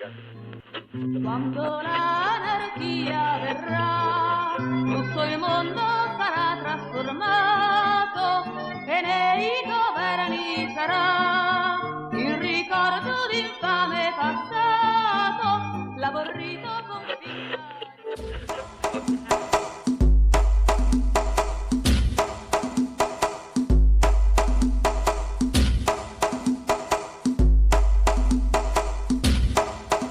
Quando l'anarchia verrà, tutto il mondo sarà trasformato e nei governi sarà il ricordo d'infame passato, l'aborrito confinato.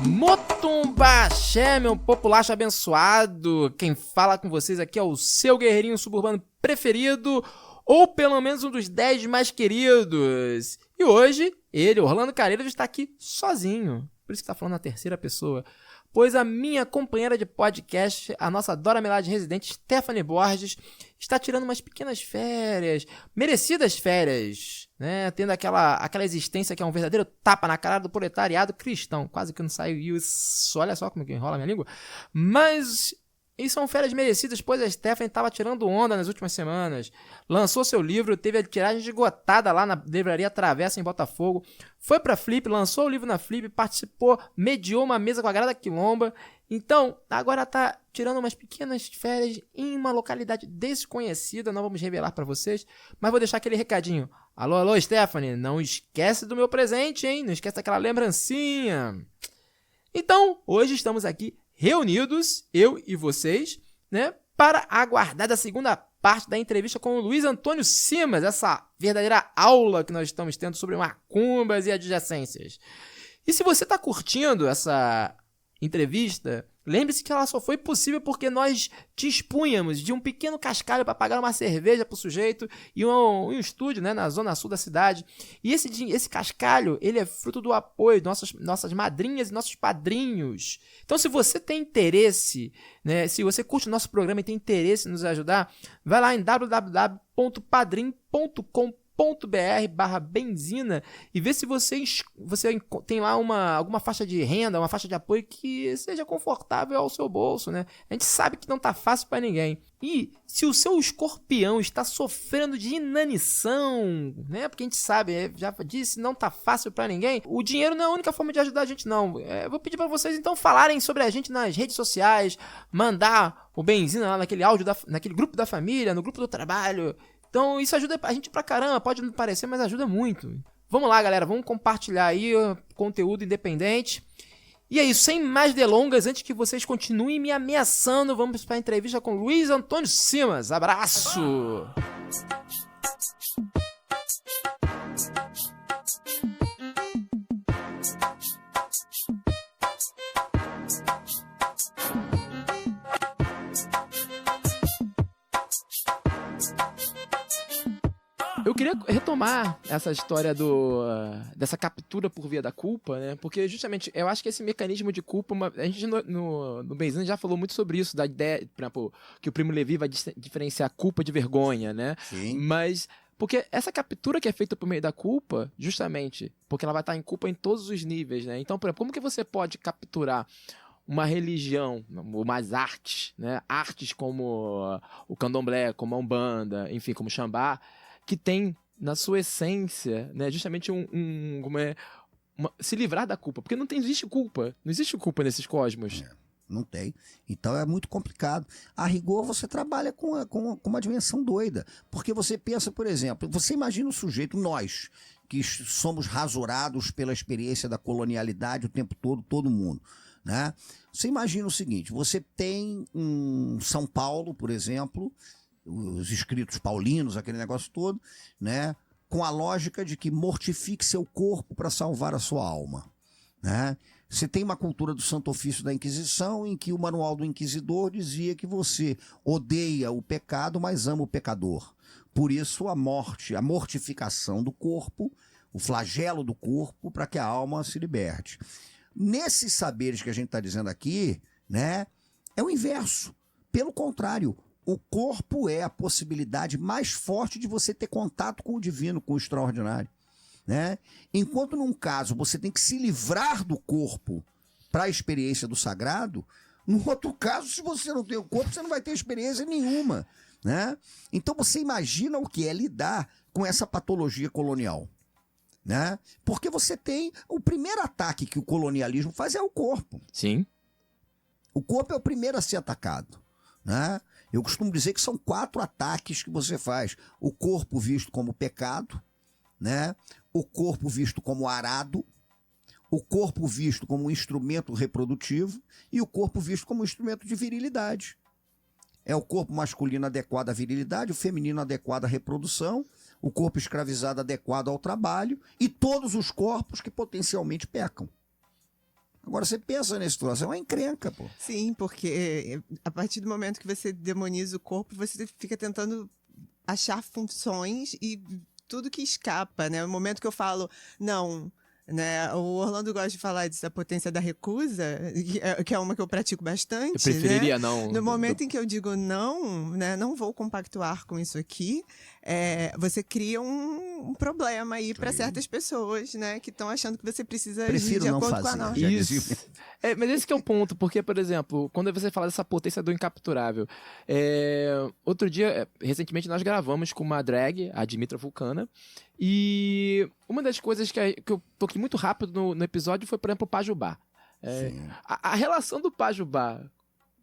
Motumbaxé, meu populacho abençoado. Quem fala com vocês aqui é o seu guerreirinho suburbano preferido, ou pelo menos um dos 10 mais queridos. E hoje, ele, Orlando Careiros, está aqui sozinho. Por isso que está falando na terceira pessoa. Pois a minha companheira de podcast, a nossa Dora Melade residente, Stephanie Borges, está tirando umas pequenas férias, merecidas férias, né? Tendo aquela existência que é um verdadeiro tapa na cara do proletariado cristão. Quase que não saiu isso. Olha só como que enrola a minha língua. Mas e são férias merecidas, pois a Stephanie estava tirando onda nas últimas semanas. Lançou seu livro, teve a tiragem esgotada lá na livraria Travessa, em Botafogo. Foi pra Flip, lançou o livro na Flip, participou, mediou uma mesa com a Grada Quilomba. Então, agora tá tirando umas pequenas férias em uma localidade desconhecida. Não vamos revelar pra vocês, mas vou deixar aquele recadinho. Alô, Stephanie, não esquece do meu presente, hein? Não esquece daquela lembrancinha. Então, hoje estamos aqui reunidos, eu e vocês, né, para aguardar a segunda parte da entrevista com o Luiz Antônio Simas, essa verdadeira aula que nós estamos tendo sobre macumbas e adjacências. E se você está curtindo essa entrevista, lembre-se que ela só foi possível porque nós dispunhamos de um pequeno cascalho para pagar uma cerveja para o sujeito e um estúdio, né, na zona sul da cidade. E esse cascalho, ele é fruto do apoio de nossas madrinhas e nossos padrinhos. Então, se você tem interesse, né, se você curte o nosso programa e tem interesse em nos ajudar, vai lá em www.padrim.com.br/benzina e vê se você tem lá alguma faixa de renda, uma faixa de apoio que seja confortável ao seu bolso, né? A gente sabe que não tá fácil para ninguém. E se o seu escorpião está sofrendo de inanição, né? Porque a gente sabe, já disse, não tá fácil para ninguém. O dinheiro não é a única forma de ajudar a gente, não. Eu vou pedir para vocês então falarem sobre a gente nas redes sociais, mandar o Benzina lá naquele áudio, naquele grupo da família, no grupo do trabalho. Então isso ajuda a gente pra caramba, pode não parecer, mas ajuda muito. Vamos lá, galera, vamos compartilhar aí o conteúdo independente. E é isso, sem mais delongas, antes que vocês continuem me ameaçando, vamos para a entrevista com Luiz Antônio Simas. Abraço! Eu queria retomar essa história dessa captura por via da culpa, né? Porque justamente eu acho que esse mecanismo de culpa, a gente no Benzina já falou muito sobre isso, da ideia, por exemplo, que o Primo Levi vai diferenciar culpa de vergonha, né? Sim. Mas porque essa captura que é feita por meio da culpa, justamente, porque ela vai estar em culpa em todos os níveis, né? Então, por exemplo, como que você pode capturar uma religião, ou mais artes, né? Artes como o candomblé, como a umbanda, enfim, como o xambá, que tem na sua essência, né, justamente se livrar da culpa, porque não existe culpa nesses cosmos. Não tem. Então é muito complicado. A rigor você trabalha com uma dimensão doida, porque você pensa, por exemplo, você imagina o sujeito, nós, que somos rasurados pela experiência da colonialidade o tempo todo mundo, né? Você imagina o seguinte, você tem São Paulo, por exemplo, os escritos paulinos, aquele negócio todo, né? Com a lógica de que mortifique seu corpo para salvar a sua alma, né? Você tem uma cultura do Santo Ofício da Inquisição em que o manual do Inquisidor dizia que você odeia o pecado, mas ama o pecador. Por isso a mortificação do corpo, o flagelo do corpo, para que a alma se liberte. Nesses saberes que a gente está dizendo aqui, né, é o inverso. Pelo contrário, o corpo é a possibilidade mais forte de você ter contato com o divino, com o extraordinário, né? Enquanto num caso você tem que se livrar do corpo para a experiência do sagrado, no outro caso, se você não tem o corpo, você não vai ter experiência nenhuma, né? Então você imagina o que é lidar com essa patologia colonial, né? Porque você tem o primeiro ataque que o colonialismo faz é o corpo. Sim. O corpo é o primeiro a ser atacado, né? Eu costumo dizer que são 4 ataques que você faz. O corpo visto como pecado, né? O corpo visto como arado, o corpo visto como um instrumento reprodutivo e o corpo visto como um instrumento de virilidade. É o corpo masculino adequado à virilidade, o feminino adequado à reprodução, o corpo escravizado adequado ao trabalho e todos os corpos que potencialmente pecam. Agora você pensa nesse troço, é uma encrenca, pô. Sim, porque a partir do momento que você demoniza o corpo, você fica tentando achar funções e tudo que escapa, né? No momento que eu falo, não, né? O Orlando gosta de falar dessa potência da recusa, que é uma que eu pratico bastante. Eu preferiria né? não. No momento em que eu digo não, né? Não vou compactuar com isso aqui, você cria um problema aí para certas pessoas, né? Que estão achando que você precisa agir Prefiro de não acordo com a fazer. norma. Já Isso. dizia. Mas esse que é o ponto, porque, por exemplo, quando você fala dessa potência do incapturável, outro dia, recentemente, nós gravamos com uma drag, a Dimitra Vulcana, e uma das coisas que eu toquei muito rápido no episódio foi, por exemplo, o Pajubá. A relação do Pajubá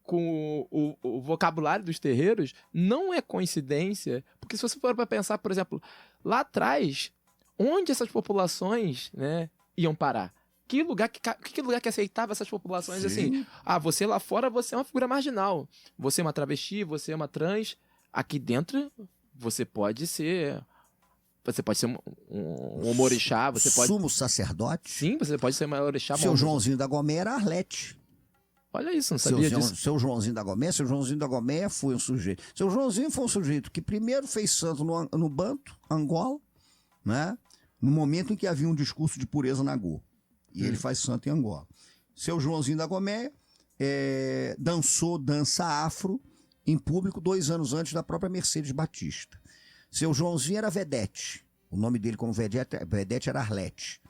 com o vocabulário dos terreiros não é coincidência, porque se você for para pensar, por exemplo, lá atrás, onde essas populações, né, iam parar? Que lugar que aceitava essas populações assim? Você lá fora, você é uma figura marginal. Você é uma travesti, você é uma trans. Aqui dentro, você pode ser um humorixá, você pode... Sumo sacerdote. Sim, você pode ser uma orixá. Seu Joãozinho da Gomeia era Arlete. Olha isso, não sabia disso. Seu Joãozinho da Gomeia foi um sujeito. Seu Joãozinho foi um sujeito que primeiro fez santo no Banto, Angola, né? No momento em que havia um discurso de pureza na Go. E ele faz santo em Angola. Seu Joãozinho da Gomeia dançou dança afro em público 2 anos antes da própria Mercedes Batista. Seu Joãozinho era vedete. O nome dele como vedete era Arlete.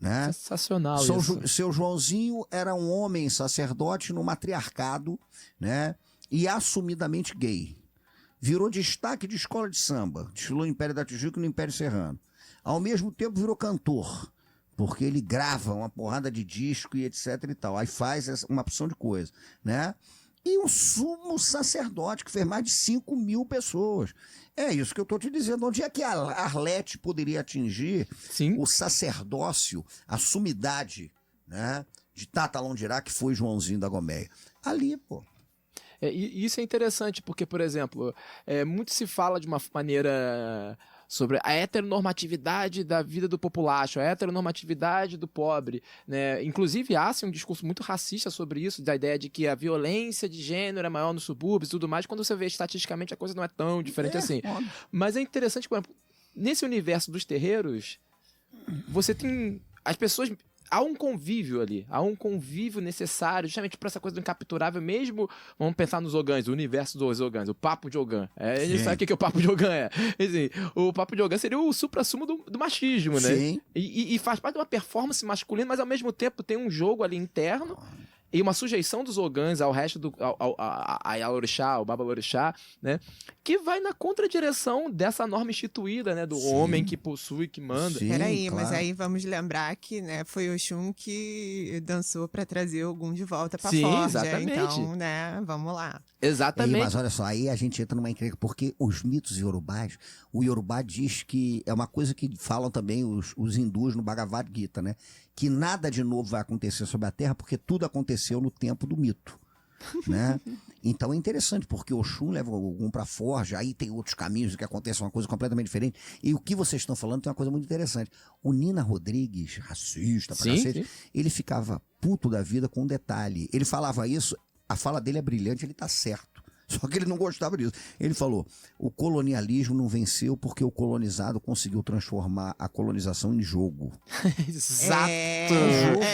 Né? Sensacional isso. Seu Joãozinho era um homem sacerdote no matriarcado, né? E assumidamente gay. Virou destaque de escola de samba. Desfilou no Império da Tijuca e no Império Serrano. Ao mesmo tempo virou cantor, porque ele grava uma porrada de disco e etc e tal. Aí faz uma opção de coisa, né? E um sumo sacerdote que fez mais de 5.000 pessoas. É isso que eu estou te dizendo. Onde é que a Arlete poderia atingir o sacerdócio, a sumidade, né, de Tata Londirá, que foi Joãozinho da Gomeia? Ali, pô. E isso é interessante, porque, por exemplo, muito se fala de uma maneira sobre a heteronormatividade da vida do populacho, a heteronormatividade do pobre, né? Inclusive, há um discurso muito racista sobre isso, da ideia de que a violência de gênero é maior nos subúrbios e tudo mais. Quando você vê estatisticamente, a coisa não é tão diferente assim. Óbvio. Mas é interessante, por exemplo, nesse universo dos terreiros, você tem... As pessoas... Há um convívio ali, há um convívio necessário justamente para essa coisa do incapturável, mesmo, vamos pensar nos Ogãs, o universo dos Ogãs, o papo de Ogã. A gente sabe o que o papo de Ogã é. Assim, o papo de Ogã seria o supra-sumo do machismo, né? Sim. E faz parte de uma performance masculina, mas ao mesmo tempo tem um jogo ali interno e uma sujeição dos Ogãs ao resto ao orixá, ao babalorixá, né? Que vai na contradireção dessa norma instituída, né? Do homem que possui, que manda. Sim, Peraí, claro. mas aí vamos lembrar que, né, foi o Oxum que dançou pra trazer algum de volta pra Sim, Forja. exatamente. Então, né, vamos lá. Exatamente. Mas olha só, aí a gente entra numa encrenca, porque os mitos iorubás, o Yorubá diz que é uma coisa que falam também os hindus no Bhagavad Gita, né? Que nada de novo vai acontecer sobre a Terra, porque tudo aconteceu no tempo do mito, né? Então é interessante, porque Oxum leva algum pra Forja, aí tem outros caminhos que acontecem uma coisa completamente diferente. E o que vocês estão falando tem uma coisa muito interessante. O Nina Rodrigues, racista pra cacete, ele ficava puto da vida com um detalhe. Ele falava isso, a fala dele é brilhante, ele tá certo. Só que ele não gostava disso. Ele falou, o colonialismo não venceu porque o colonizado conseguiu transformar a colonização em jogo. Exato.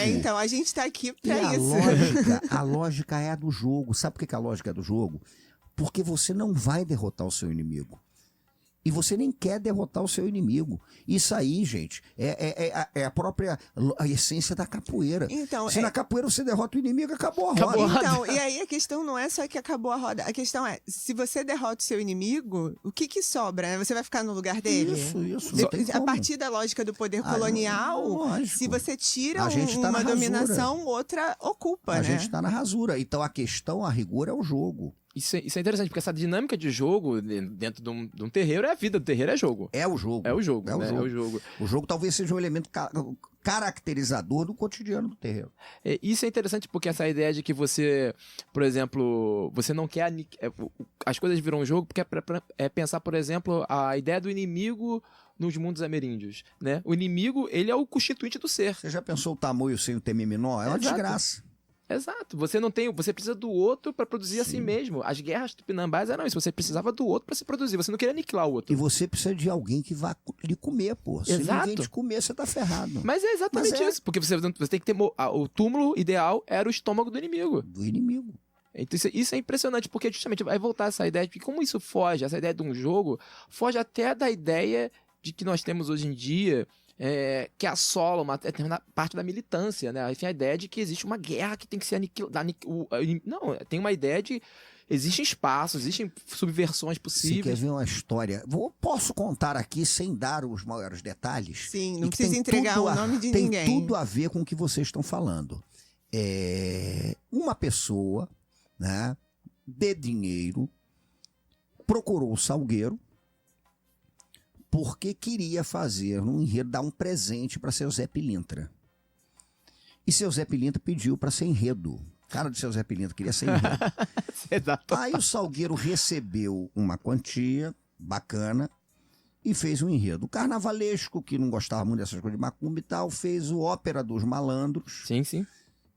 Então, a gente tá aqui E pra isso. a lógica é a do jogo. Sabe por que a lógica é do jogo? Porque você não vai derrotar o seu inimigo. E você nem quer derrotar o seu inimigo. Isso aí, gente, é a própria a essência da capoeira. Então, Se na capoeira você derrota o inimigo, acabou a roda. Acabou a roda. Então, e aí a questão não é só que acabou a roda. A questão é, se você derrota o seu inimigo, o que sobra? Né? Você vai ficar no lugar dele? Isso. De- não tem a como. partir da lógica do poder colonial, lógico. se você tira A gente tá na uma rasura. dominação, outra ocupa, A né? gente está na rasura. Então a questão, a rigor, é o jogo. Isso é interessante, porque essa dinâmica de jogo dentro de um terreiro é a vida do terreiro, é jogo. É o jogo. É o jogo, É o né? jogo. É o jogo. O jogo talvez seja um elemento caracterizador do cotidiano do terreiro. Isso é interessante porque essa ideia de que você, por exemplo, você não quer... As coisas viram um jogo porque é pensar, por exemplo, a ideia do inimigo nos mundos ameríndios, né? O inimigo, ele é o constituinte do ser. Você já pensou o tamanho sem o temiminó? É uma Exato. desgraça. Exato. Você precisa do outro para produzir a si mesmo. As guerras tupinambás eram isso. Você precisava do outro para se produzir. Você não queria aniquilar o outro. E você precisa de alguém que vá lhe comer, pô. Se Exato. ninguém te comer, você tá ferrado. Mas é exatamente Mas é. isso. Porque você tem que ter... O túmulo ideal era o estômago do inimigo. Do inimigo. Então isso é impressionante, porque justamente vai voltar essa ideia de que como isso foge, essa ideia de um jogo, foge até da ideia de que nós temos hoje em dia, que assola uma determinada parte da militância, né? Enfim, a ideia de que existe uma guerra que tem que ser aniquilada. Não, tem uma ideia de... Existem espaços, existem subversões Você quer possíveis. ver uma história? Posso contar aqui sem dar os maiores detalhes? Sim, E não que precisa tem entregar tudo o nome de tem ninguém. tudo a ver com o que vocês estão falando. Uma pessoa, né, de dinheiro, procurou o Salgueiro porque queria fazer um enredo, dar um presente para seu Zé Pilintra. E seu Zé Pilintra pediu para ser enredo. Cara do seu Zé Pilintra queria ser enredo. Exato. Aí o Salgueiro recebeu uma quantia bacana e fez um enredo. O carnavalesco, que não gostava muito dessas coisas de macumba e tal, fez o Ópera dos Malandros, Sim, sim.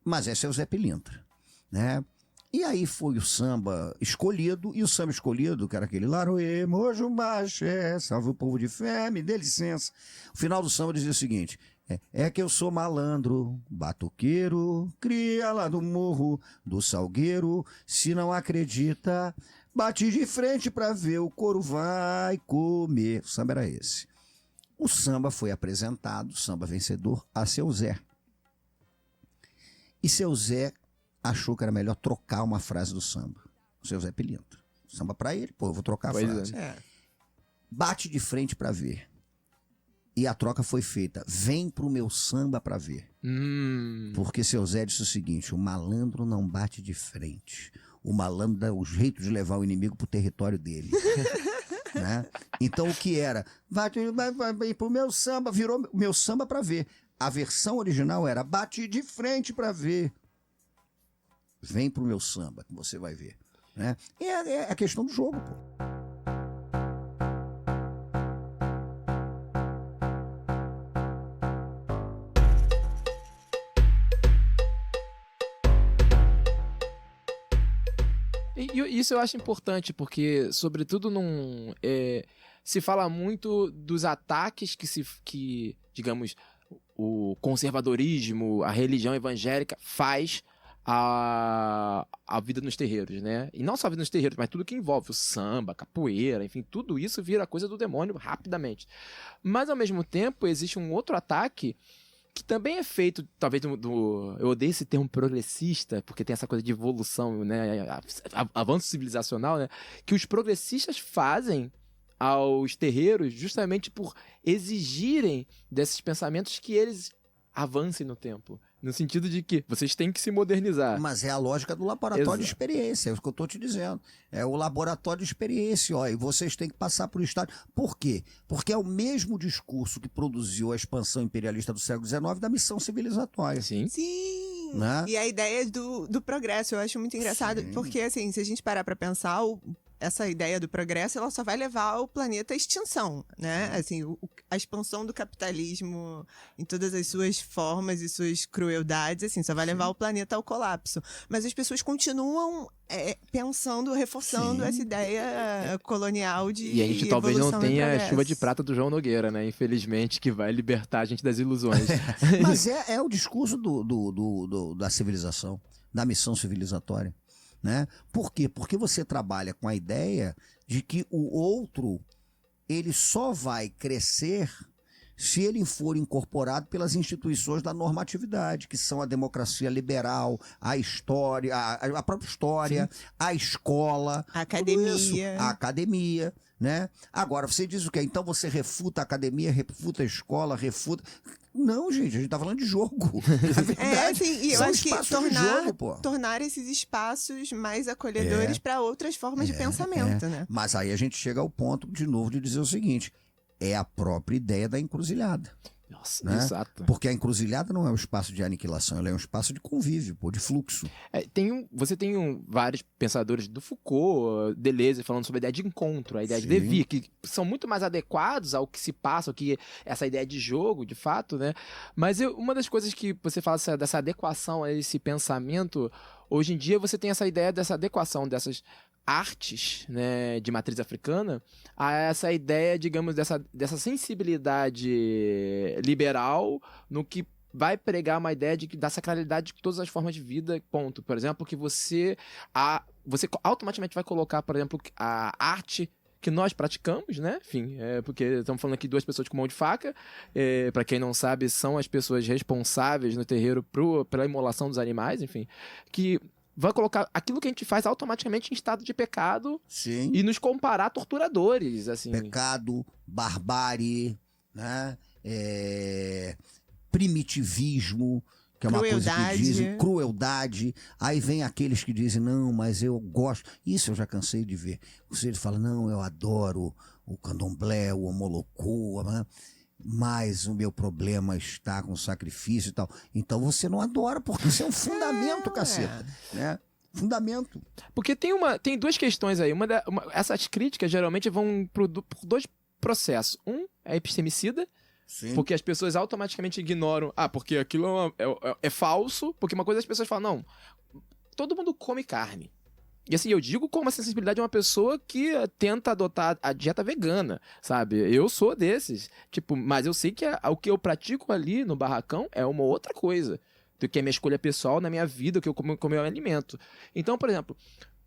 mas esse é o Zé Pilintra, né? E aí foi o samba escolhido, e o samba escolhido, que era aquele Laroê, mojo maché, salve o povo de fé, me dê licença. O final do samba dizia o seguinte: é que eu sou malandro, batuqueiro, cria lá do morro do Salgueiro, se não acredita, bate de frente pra ver, o couro vai comer. O samba era esse. O samba foi apresentado, o samba vencedor, a seu Zé. E seu Zé achou que era melhor trocar uma frase do samba. O seu Zé Pilintra. Samba pra ele, pô, eu vou trocar a Pois é. frase. É. Bate de frente pra ver. E a troca foi feita. Vem pro meu samba pra ver. Porque seu Zé disse o seguinte: o malandro não bate de frente. O malandro dá o jeito de levar o inimigo pro território dele. Né? Então o que era? Vai pro meu samba, virou meu samba pra ver. A versão original era bate de frente pra ver. Vem pro meu samba, que você vai ver. Né? É a questão do jogo, pô. E isso eu acho importante, porque, sobretudo, se fala muito dos ataques que, digamos, o conservadorismo, a religião evangélica faz a vida nos terreiros, né? E não só a vida nos terreiros, mas tudo que envolve o samba, a capoeira, enfim, tudo isso vira coisa do demônio rapidamente. Mas, ao mesmo tempo, existe um outro ataque que também é feito, talvez, eu odeio esse termo progressista, porque tem essa coisa de evolução, né, avanço civilizacional, né, que os progressistas fazem aos terreiros justamente por exigirem desses pensamentos que eles avancem no tempo, no sentido de que vocês têm que se modernizar. Mas é a lógica do laboratório de Exato. experiência, é o que eu estou te dizendo. É o laboratório de experiência, ó, e vocês têm que passar por um estágio. Por quê? Porque é o mesmo discurso que produziu a expansão imperialista do século XIX da missão civilizatória. Sim. Né? Sim! E a ideia do progresso, eu acho muito engraçado, Sim. porque, assim, se a gente parar pra pensar, essa ideia do progresso, ela só vai levar o planeta à extinção, né? Assim, a expansão do capitalismo em todas as suas formas e suas crueldades, assim, só vai levar o planeta ao colapso. Mas as pessoas continuam pensando, reforçando Sim. essa ideia colonial de E a gente talvez não evolução e tenha a progresso. chuva de prata do João Nogueira, né? Infelizmente, que vai libertar a gente das ilusões. Mas é o discurso da civilização, da missão civilizatória. Né? Por quê? Porque você trabalha com a ideia de que o outro ele só vai crescer se ele for incorporado pelas instituições da normatividade, que são a democracia liberal, a história, a própria história, a escola, A tudo isso. academia. A academia, né? Agora, você diz o quê? Então você refuta a academia, refuta a escola, refuta... Não, gente, a gente tá falando de jogo. Na verdade, Sim, e eu são acho que espaços de jogo, pô. tornar esses espaços mais acolhedores para outras formas de pensamento, né? Mas aí a gente chega ao ponto, de novo, de dizer o seguinte: é a própria ideia da encruzilhada. Nossa, Né? exato. Porque a encruzilhada não é um espaço de aniquilação, ela é um espaço de convívio, pô, de fluxo. Você tem vários pensadores do Foucault, Deleuze, falando sobre a ideia de encontro, a ideia de Sim. devir, que são muito mais adequados ao que se passa, ao que essa ideia de jogo, de fato, né? Mas uma das coisas que você fala dessa adequação a esse pensamento, hoje em dia você tem essa ideia dessa adequação dessas artes, né, de matriz africana, a essa ideia, digamos, dessa sensibilidade liberal no que vai pregar uma ideia da sacralidade de todas as formas de vida, ponto. Por exemplo, que você automaticamente vai colocar, por exemplo, a arte que nós praticamos, né? Enfim, porque estamos falando aqui de duas pessoas com mão de faca. Para quem não sabe, são as pessoas responsáveis no terreiro pela imolação dos animais, enfim, que vai colocar aquilo que a gente faz automaticamente em estado de pecado. Sim. E nos comparar a torturadores, assim. Pecado, barbárie, né? Primitivismo, que é uma coisa que Crueldade. dizem, crueldade. Aí vem aqueles que dizem, não, mas eu gosto. Isso eu já cansei de ver. Você fala, não, eu adoro o candomblé, o omolocô, né? Mas o meu problema está com sacrifício e tal. Então você não adora, porque isso é um fundamento, caceta. Né? Fundamento. Porque tem duas questões aí. Essas críticas geralmente vão por dois processos. Um é epistemicida, Sim. porque as pessoas automaticamente ignoram. Porque aquilo é falso. Porque uma coisa as pessoas falam, não, todo mundo come carne. E assim, eu digo com uma sensibilidade de uma pessoa que tenta adotar a dieta vegana, sabe? Eu sou desses. Mas eu sei que o que eu pratico ali no barracão é uma outra coisa do que a minha escolha pessoal na minha vida, o que eu como meu alimento. Então, por exemplo,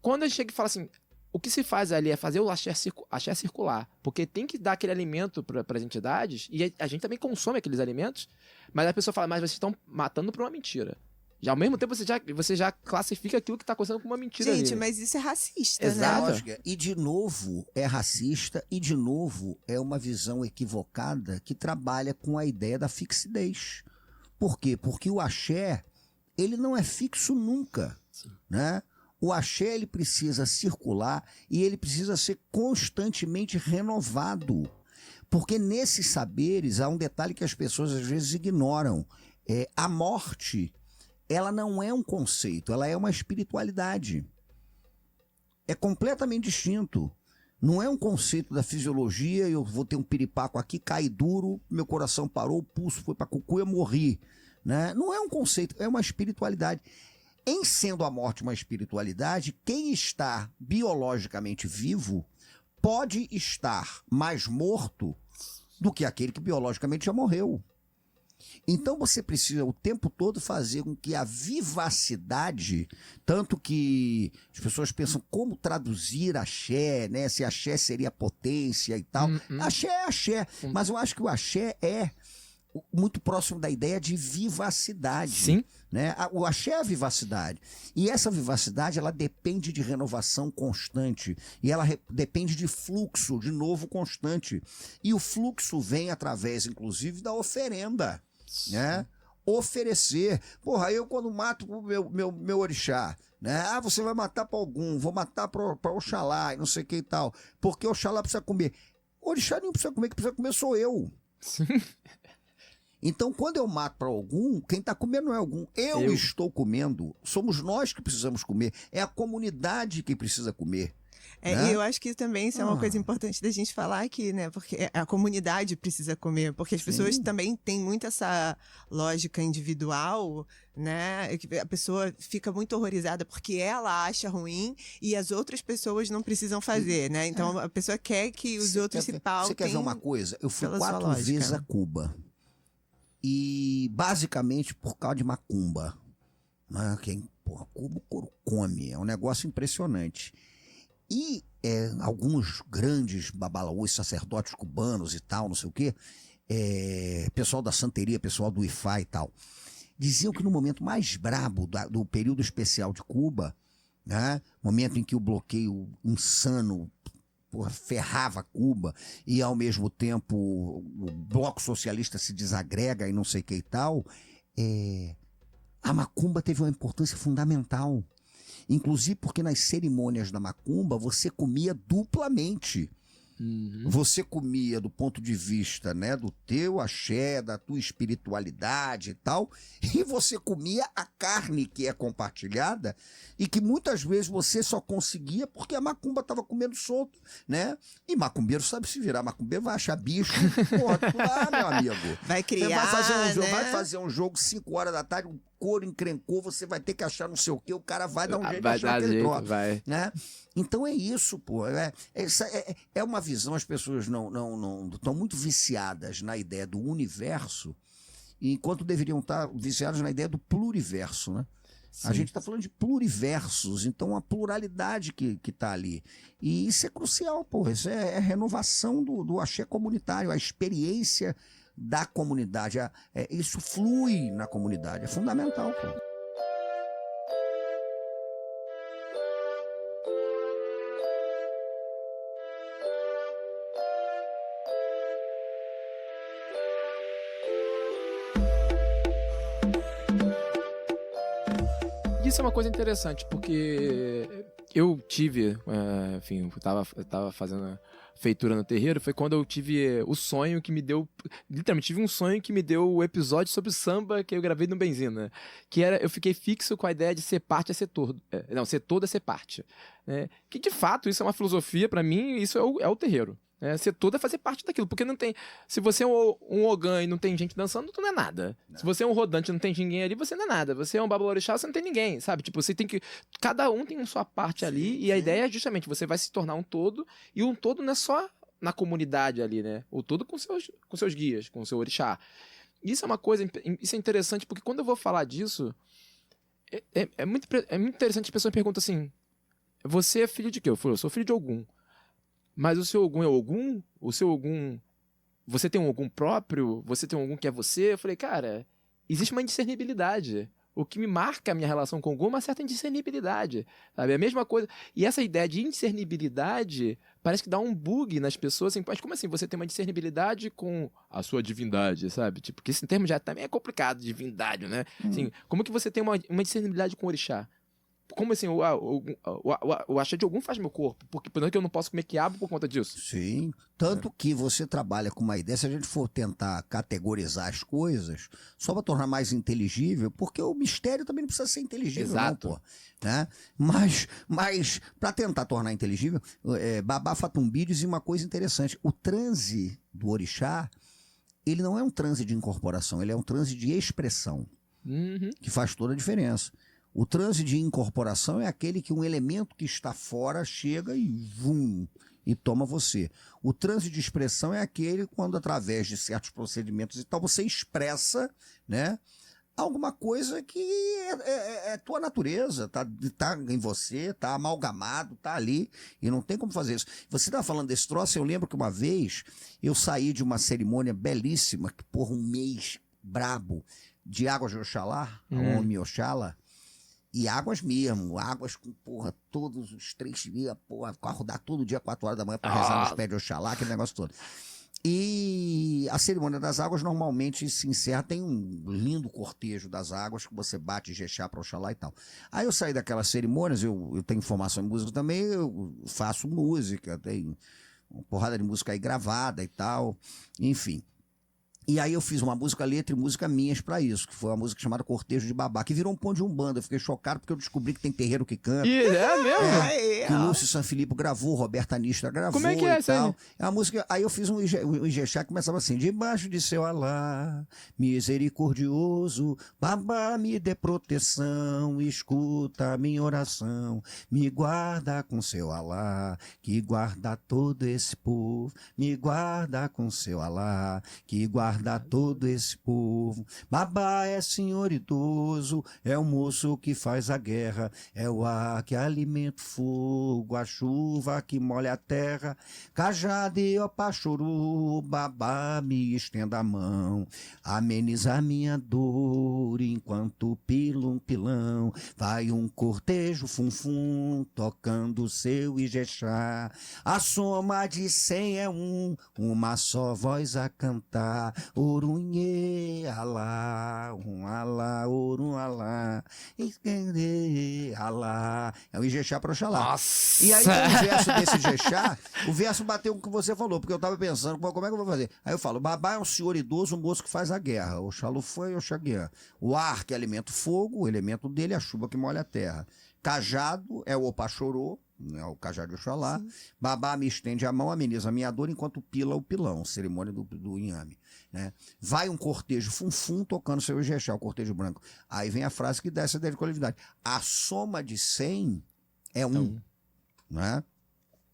quando a gente chega e fala assim, o que se faz ali é fazer o axé circular, porque tem que dar aquele alimento para as entidades, e a gente também consome aqueles alimentos, mas a pessoa fala, mas vocês estão matando por uma mentira. Já ao mesmo tempo você já classifica aquilo que está acontecendo como uma mentira. Gente, ali. mas isso é racista, Exato. né? Lógico. E de novo é racista, e de novo é uma visão equivocada que trabalha com a ideia da fixidez. Por quê? Porque o axé, ele não é fixo nunca, né? O axé, ele precisa circular e ele precisa ser constantemente renovado. Porque nesses saberes há um detalhe que as pessoas às vezes ignoram. A morte, ela não é um conceito, ela é uma espiritualidade. É completamente distinto. Não é um conceito da fisiologia, eu vou ter um piripaco aqui, cai duro, meu coração parou, o pulso foi para cucu, eu morri. Né? Não é um conceito, é uma espiritualidade. Em sendo a morte uma espiritualidade, quem está biologicamente vivo pode estar mais morto do que aquele que biologicamente já morreu. Então você precisa o tempo todo fazer com que a vivacidade, tanto que as pessoas pensam como traduzir axé, né? Se axé seria potência e tal. Axé é axé, mas eu acho que o axé é muito próximo da ideia de vivacidade. Sim. Né? O axé é a vivacidade. E essa vivacidade, ela depende de renovação constante. E ela depende de fluxo, de novo, constante. E o fluxo vem através, inclusive, da oferenda. Né? Oferecer. Porra, eu quando mato o meu orixá, né? Você vai matar para algum, vou matar para Oxalá e não sei o que e tal. Porque Oxalá precisa comer. O orixá nem precisa comer, quem precisa comer sou eu. Sim. Então, quando eu mato para algum, quem está comendo não é algum. Eu estou comendo. Somos nós que precisamos comer. É a comunidade que precisa comer. Né? E eu acho que também isso é uma coisa importante da gente falar aqui, né? Porque a comunidade precisa comer, porque as pessoas também têm muito essa lógica individual, né? Que a pessoa fica muito horrorizada porque ela acha ruim e as outras pessoas não precisam fazer, né? Então a pessoa quer que os outros se pautem. Você quer ver uma coisa? Eu fui pela sua 4 lógica. vezes a Cuba. E basicamente por causa de macumba. Né? Cuba come, é um negócio impressionante. E alguns grandes babalaús, sacerdotes cubanos e tal, não sei o quê, pessoal da santeria, pessoal do Ifá e tal, diziam que no momento mais brabo do período especial de Cuba, né, momento em que o bloqueio insano ferrava Cuba e ao mesmo tempo o bloco socialista se desagrega e não sei o que e tal, a macumba teve uma importância fundamental. Inclusive porque nas cerimônias da macumba você comia duplamente. Você comia do ponto de vista, né, do teu axé, da tua espiritualidade e tal, e você comia a carne que é compartilhada e que muitas vezes você só conseguia porque a macumba estava comendo solto, né? E macumbeiro sabe se virar, macumbeiro vai achar bicho, porra, tu lá, meu amigo. Vai criar, vai fazer um jogo 5 horas da tarde, um couro encrencou, você vai ter que achar não sei o que, o cara vai dar um jeito de achar aquele troço, né? Então é isso, pô. É uma visão, as pessoas não estão muito viciadas na ideia do universo, enquanto deveriam estar viciadas na ideia do pluriverso, né? Sim. A gente está falando de pluriversos, então a pluralidade que está ali. E isso é crucial, pô. Isso é a renovação do axé comunitário, a experiência da comunidade. Isso flui na comunidade, é fundamental, pô. Isso é uma coisa interessante, porque eu tive, enfim, eu tava fazendo a feitura no terreiro, foi quando eu tive o sonho que me deu, literalmente tive um sonho que me deu o episódio sobre o samba que eu gravei no Benzina, que era, eu fiquei fixo com a ideia de ser parte é ser todo, não, ser todo é ser parte, né? Que de fato isso é uma filosofia pra mim, isso é o terreiro. Ser todo é fazer parte daquilo, porque não tem. Se você é um Ogã e não tem gente dançando, tu não é nada. Não. Se você é um rodante e não tem ninguém ali, você não é nada. Você é um babalorixá, você não tem ninguém, sabe? Tipo, você tem que. Cada um tem a sua parte ali, e a ideia é justamente você vai se tornar um todo, e um todo não é só na comunidade ali, né? O todo com seus guias, com o seu orixá. Isso é uma coisa. Isso é interessante, porque quando eu vou falar disso, é muito interessante. As pessoas perguntam assim: você é filho de quê? Eu falo, eu sou filho de Ogum. Mas o seu Ogum é Ogum? O seu Ogum... Você tem um Ogum próprio? Você tem um Ogum que é você? Eu falei, cara, existe uma indiscernibilidade. O que me marca a minha relação com o Ogum é uma certa indiscernibilidade. Sabe? A mesma coisa. E essa ideia de indiscernibilidade parece que dá um bug nas pessoas. Assim, mas como assim? Você tem uma discernibilidade com a sua divindade, sabe? Tipo, porque esse termo já também é complicado, divindade, né? Assim, como que você tem uma discernibilidade com o orixá? Como assim, o axé de Ogum faz meu corpo? Porque eu não posso comer quiabo por conta disso? Sim, tanto que você trabalha com uma ideia, se a gente for tentar categorizar as coisas, só para tornar mais inteligível, porque o mistério também não precisa ser inteligível. Exato. Não, pô. Né? Mas para tentar tornar inteligível, Babá Fatumbi dizia uma coisa interessante, o transe do orixá, ele não é um transe de incorporação, ele é um transe de expressão, que faz toda a diferença. O transe de incorporação é aquele que um elemento que está fora chega e vum, e toma você. O transe de expressão é aquele quando, através de certos procedimentos e tal, você expressa, né, alguma coisa que é tua natureza, tá em você, tá amalgamado, tá ali, e não tem como fazer isso. Você estava falando desse troço, eu lembro que uma vez eu saí de uma cerimônia belíssima, que porra, um mês brabo, de águas de Oxalá, a Omi Oxala, e águas mesmo, águas com, porra, todos os 3 dias, porra, acordar todo dia 4 horas da manhã pra rezar nos pés de Oxalá, aquele negócio todo. E a cerimônia das águas normalmente se encerra, tem um lindo cortejo das águas, que você bate Jexá pra Oxalá e tal. Aí eu saí daquelas cerimônias, eu tenho formação em música também, eu faço música, tenho uma porrada de música aí gravada e tal, enfim. E aí eu fiz uma música, letra e música minhas pra isso, que foi uma música chamada Cortejo de Babá, que virou um pão de umbanda. Eu fiquei chocado porque eu descobri que tem terreiro que canta. E é mesmo? Que o Lúcio Sanfilippo gravou, Roberta Nistra gravou. Como é que é e tal. aí? É uma música, aí eu fiz um Ijexá que começava assim: debaixo de seu alá, misericordioso, Babá me dê proteção, escuta a minha oração, me guarda com seu alá, que guarda todo esse povo, me guarda com seu alá, que guarda guarda todo esse povo. Babá é senhor idoso, é o moço que faz a guerra, é o ar que alimenta o fogo, a chuva que molha a terra. Cajado e opachuru, babá, me estenda a mão, ameniza minha dor, enquanto pilo um pilão. Vai um cortejo fum-fum, tocando seu Ijexá. A soma de 100 é uma só voz a cantar. Orunhê, alá, alá, orum, alá, esquende, alá. É o Ijexá para Oxalá. Nossa! E aí, o verso desse Ijexá, o verso bateu com o que você falou, porque eu tava pensando, como é que eu vou fazer? Aí eu falo, babá é um senhor idoso, um moço que faz a guerra. Oxalá foi, Oxaguiã. O ar que alimenta o fogo, o elemento dele é a chuva que molha a terra. Cajado é o opachorô, né, o cajado de Oxalá. Sim. Babá me estende a mão, ameniza a minha dor, enquanto pila o pilão, cerimônia do inhame. Né? Vai um cortejo fum-fum tocando seu Ijexá, o cortejo branco. Aí vem a frase que dá essa ideia de coletividade. A soma de 100 é 1. Né?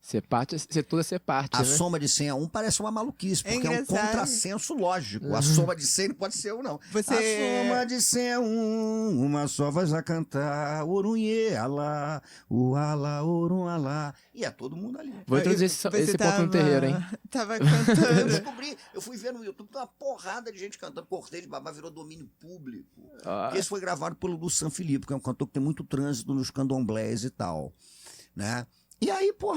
Ser parte, ser tudo é ser parte. A né? soma de 100 a 1 parece uma maluquice, porque é um contrassenso lógico. A soma de 100 não pode ser 1, não. A soma de 100 é 1, uma só voz a cantar. Orunhê, alá, o alá, orum, alá. E é todo mundo ali. Vou introduzir esse ponto no terreiro, hein? Tava cantando. Eu fui ver no YouTube, uma porrada de gente cantando. Cortejo de babá virou domínio público. Esse foi gravado pelo Lu San Filipe, que é um cantor que tem muito trânsito nos candomblés e tal. Né? E aí, pô,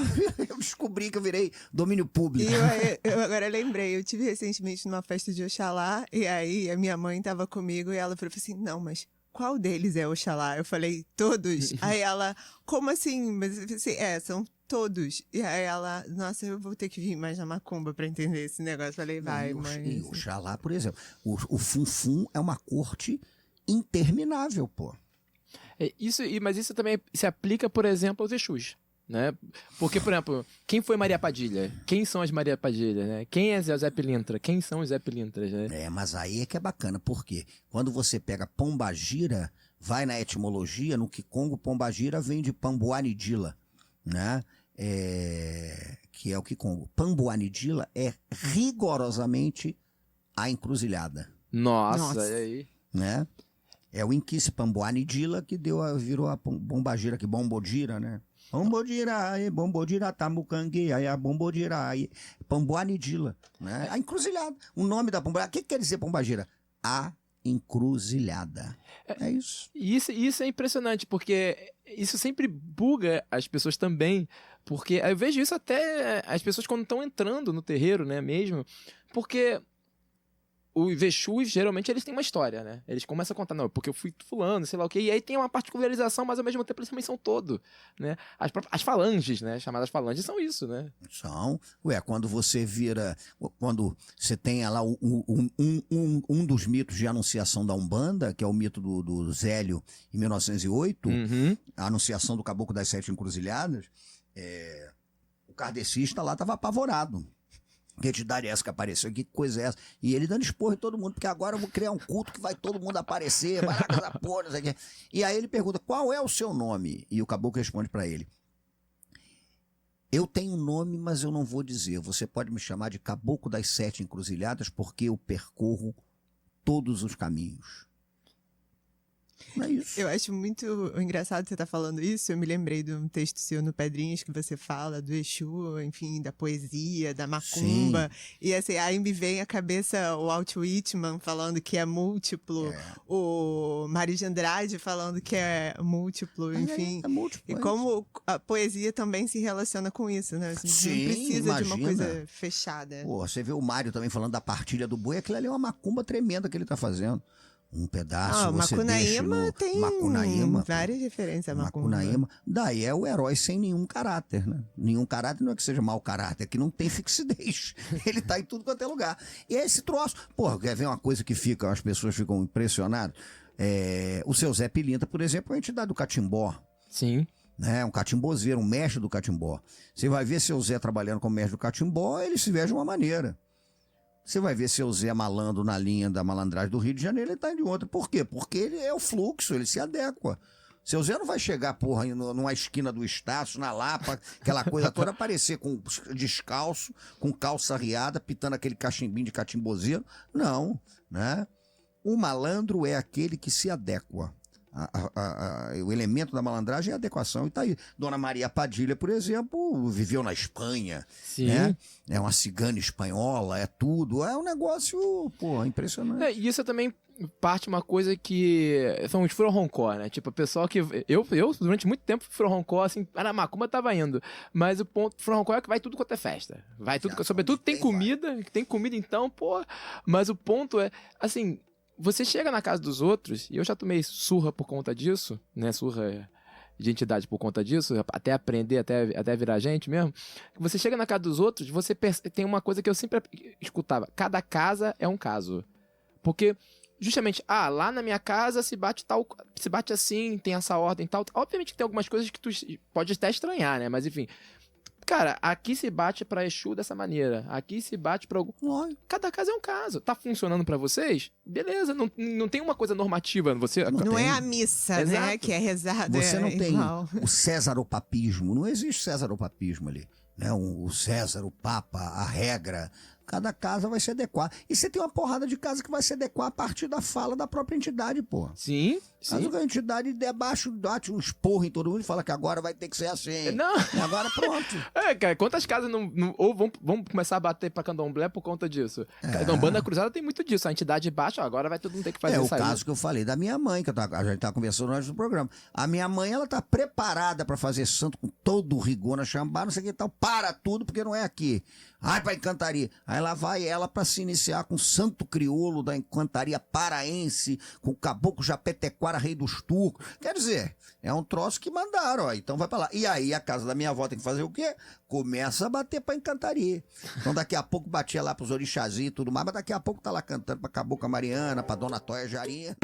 eu descobri que eu virei domínio público. E eu agora lembrei, eu tive recentemente numa festa de Oxalá, e aí a minha mãe tava comigo e ela falou assim, não, mas qual deles é Oxalá? Eu falei, todos. Aí ela, como assim? Mas eu falei assim, são todos. E aí ela, nossa, eu vou ter que vir mais na macumba pra entender esse negócio. Eu falei, vai, mãe. E Oxalá, por exemplo, o Fum-Fum é uma corte interminável, pô. Mas isso também se aplica, por exemplo, aos Exus. Né? Porque, por exemplo, quem foi Maria Padilha? Quem são as Maria Padilha? Né? Quem é Zé Pilintra? Quem são os Zé Pilintras? Né? Mas aí é que é bacana, porque quando você pega Pombagira, vai na etimologia, no Kikongo, Pombagira vem de Pambuanidila, né? Que é o Kikongo. Pambuanidila é rigorosamente a encruzilhada. Nossa. E aí? Né? É o Inquice Pambuanidila que virou a Pombagira, que Bombodira, né? Bombodira, Tamucangue, aí a Bombodira, aí Pambuanidila, né? A encruzilhada. O nome da Pombagira. O que quer dizer Pombagira? A encruzilhada. É isso. Isso é impressionante, porque isso sempre buga as pessoas também, porque eu vejo isso até as pessoas quando estão entrando no terreiro, né, mesmo, porque os Exus, geralmente, eles têm uma história, né? Eles começam a contar, não, porque eu fui fulano, sei lá o quê, e aí tem uma particularização, mas ao mesmo tempo eles também são todo, né? As falanges, né? Chamadas falanges são isso, né? São. Quando você quando você tem lá um dos mitos de anunciação da Umbanda, que é o mito do Zélio, em 1908, a anunciação do Caboclo das 7 Encruzilhadas, o kardecista lá estava apavorado. Que entidade é essa que apareceu? Que coisa é essa? E ele dando esporro em todo mundo, porque agora eu vou criar um culto que vai todo mundo aparecer, vai lá casar porra, não sei o quê. E aí ele pergunta, qual é o seu nome? E o caboclo responde pra ele, eu tenho um nome, mas eu não vou dizer. Você pode me chamar de Caboclo das 7 Encruzilhadas, porque eu percorro todos os caminhos. Não é isso. Eu acho muito engraçado você estar falando isso. Eu me lembrei de um texto seu no Pedrinhas que você fala do Exu, enfim, da poesia, da macumba. Sim. E assim, aí me vem à cabeça o Walt Whitman falando que é múltiplo, o Mário de Andrade falando que é múltiplo, enfim. É múltiplo. E como a poesia também se relaciona com isso, né? Assim, sim, não precisa imagina. De uma coisa fechada. Pô, você vê o Mário também falando da partilha do boi, aquilo ali é uma macumba tremenda que ele tá fazendo. Um pedaço, você deixa no... tem Macunaíma, várias referências a macumba. Macunaíma. Daí é o herói sem nenhum caráter, né? Nenhum caráter não é que seja mau caráter, é que não tem fixidez. Ele tá em tudo quanto é lugar. E é esse troço. Pô, quer ver uma coisa que as pessoas ficam impressionadas? O seu Zé Pilintra, por exemplo, é a entidade do catimbó. Sim. Um catimbozeiro, um mestre do catimbó. Você vai ver seu Zé trabalhando como mestre do catimbó, ele se veste de uma maneira. Você vai ver seu Zé malandro na linha da malandragem do Rio de Janeiro, ele tá de outra. Por quê? Porque ele é o fluxo, ele se adequa. Seu Zé não vai chegar, porra, numa esquina do Estácio, na Lapa, aquela coisa toda, aparecer descalço, com calça riada, pitando aquele cachimbinho de catimbozeiro. Não, né? O malandro é aquele que se adequa. O elemento da malandragem é a adequação. E tá aí. Dona Maria Padilha, por exemplo, viveu na Espanha. Sim. Né? É uma cigana espanhola, é tudo. É um negócio, pô, impressionante. E isso também parte uma coisa que são os furorroncó, né? Tipo, o pessoal que... Eu durante muito tempo, furorroncó, assim, na macumba tava indo. Mas o ponto furorroncó é que vai tudo quanto é festa. Vai tudo, sobretudo tem comida então, pô. Mas o ponto é, assim... Você chega na casa dos outros, e eu já tomei surra por conta disso, né? Surra de entidade por conta disso, até aprender, até virar gente mesmo. Você chega na casa dos outros, você tem uma coisa que eu sempre escutava. Cada casa é um caso. Porque, justamente, lá na minha casa se bate assim, tem essa ordem e tal. Obviamente que tem algumas coisas que tu pode até estranhar, né? Mas, enfim... Cara, aqui se bate pra Exu dessa maneira. Aqui se bate pra algum... Cada caso é um caso. Tá funcionando pra vocês? Beleza, não tem uma coisa normativa. Não é a missa, Exato. Né? Que é rezada. Você não tem igual. o césaropapismo. Não existe césaropapismo ali. Né? O César, o Papa, a regra. Cada casa vai se adequar. E você tem uma porrada de casa que vai se adequar a partir da fala da própria entidade, pô. Sim. Caso a entidade debaixo, bate um esporro em todo mundo e fala que agora vai ter que ser assim. Não. E agora pronto. Cara, quantas casas ou vão começar a bater pra candomblé por conta disso? A Umbanda Cruzada tem muito disso. A entidade baixa, agora vai todo mundo ter que fazer isso. É o caso que eu falei da minha mãe, que a gente tá conversando antes do programa. A minha mãe, ela tá preparada pra fazer santo com todo o rigor na chambá, não sei o que e tal. Para tudo, porque não é aqui. Ai, pra encantaria. Aí lá vai ela pra se iniciar com o santo crioulo da encantaria paraense, com o caboclo Japetequara, rei dos turcos. Quer dizer, é um troço que mandaram, ó. Então vai pra lá. E aí a casa da minha avó tem que fazer o quê? Começa a bater pra encantaria. Então daqui a pouco batia lá pros orixazinhos e tudo mais, mas daqui a pouco tá lá cantando pra Cabocla Mariana, pra Dona Tóia Jarinha.